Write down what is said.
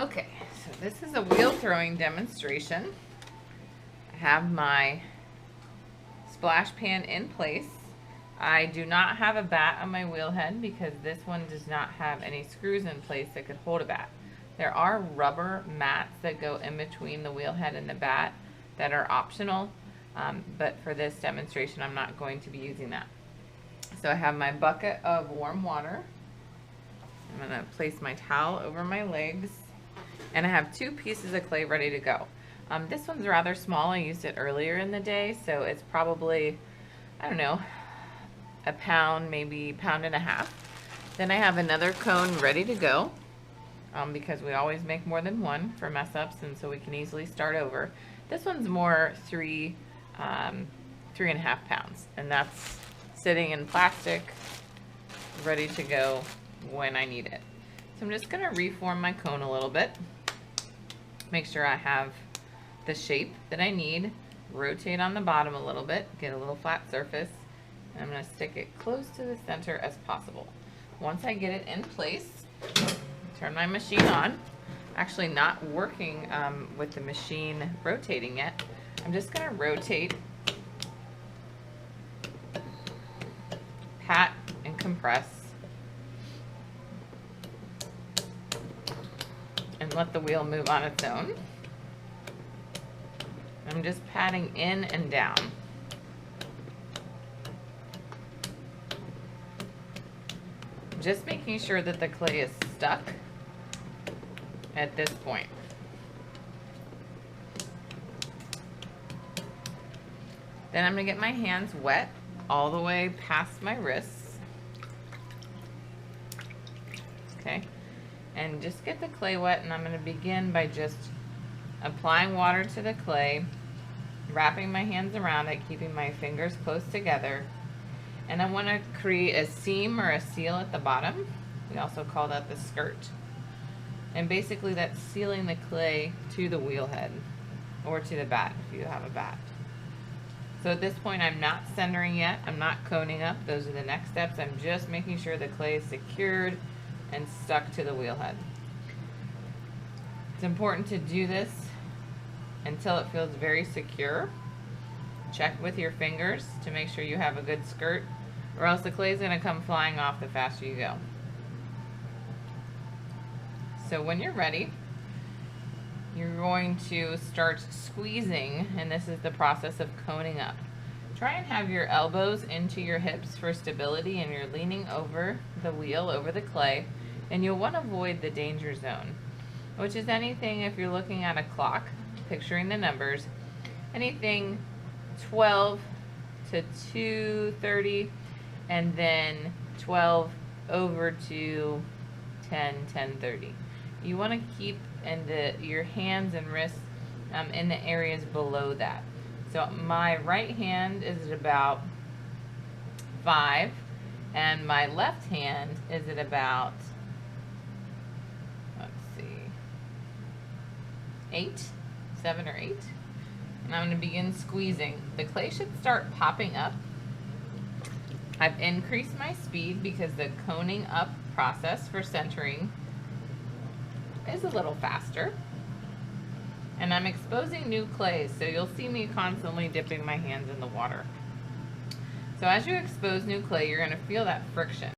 Okay, so this is a wheel throwing demonstration. I have my splash pan in place. I do not have a bat on my wheel head because this one does not have any screws in place that could hold a bat. There are rubber mats that go in between the wheel head and the bat that are optional, but for this demonstration I'm not going to be using that. So I have my bucket of warm water. I'm going to place my towel over my legs, and I have 2 pieces of clay ready to go. This one's rather small. I used it earlier in the day, so it's probably, I don't know, a pound, maybe pound and a half. Then I have another cone ready to go, because we always make more than one for mess ups, and so we can easily start over. This one's more 3.5 pounds, and that's sitting in plastic, ready to go when I need it. So I'm just going to reform my cone a little bit, make sure I have the shape that I need, rotate on the bottom a little bit, get a little flat surface, and I'm going to stick it close to the center as possible. Once I get it in place, turn my machine on. Actually not working with the machine rotating yet. I'm just going to rotate, pat and compress, and let the wheel move on its own. I'm just patting in and down. Just making sure that the clay is stuck at this point. Then I'm going to get my hands wet all the way past my wrists. Okay. And just get the clay wet, and I'm going to begin by just applying water to the clay, wrapping my hands around it, keeping my fingers close together. And I want to create a seam or a seal at the bottom. We also call that the skirt. And basically that's sealing the clay to the wheel head or to the bat if you have a bat. So at this point I'm not centering yet, I'm not coning up. Those are the next steps. I'm just making sure the clay is secured and stuck to the wheel head. It's important to do this until it feels very secure. Check with your fingers to make sure you have a good skirt, or else the clay is going to come flying off the faster you go. So when you're ready, you're going to start squeezing, and this is the process of coning up. Try and have your elbows into your hips for stability, and you're leaning over the wheel, over the clay, and you'll want to avoid the danger zone, which is anything, if you're looking at a clock, picturing the numbers, anything 12 to 2:30, and then 12 over to 10:30. You want to keep your hands and wrists in the areas below that. So my right hand is at about 5, and my left hand is at about, let's see, 8, 7 or 8. And I'm going to begin squeezing. The clay should start popping up. I've increased my speed because the coning up process for centering is a little faster. And I'm exposing new clays, so you'll see me constantly dipping my hands in the water. So as you expose new clay, you're going to feel that friction.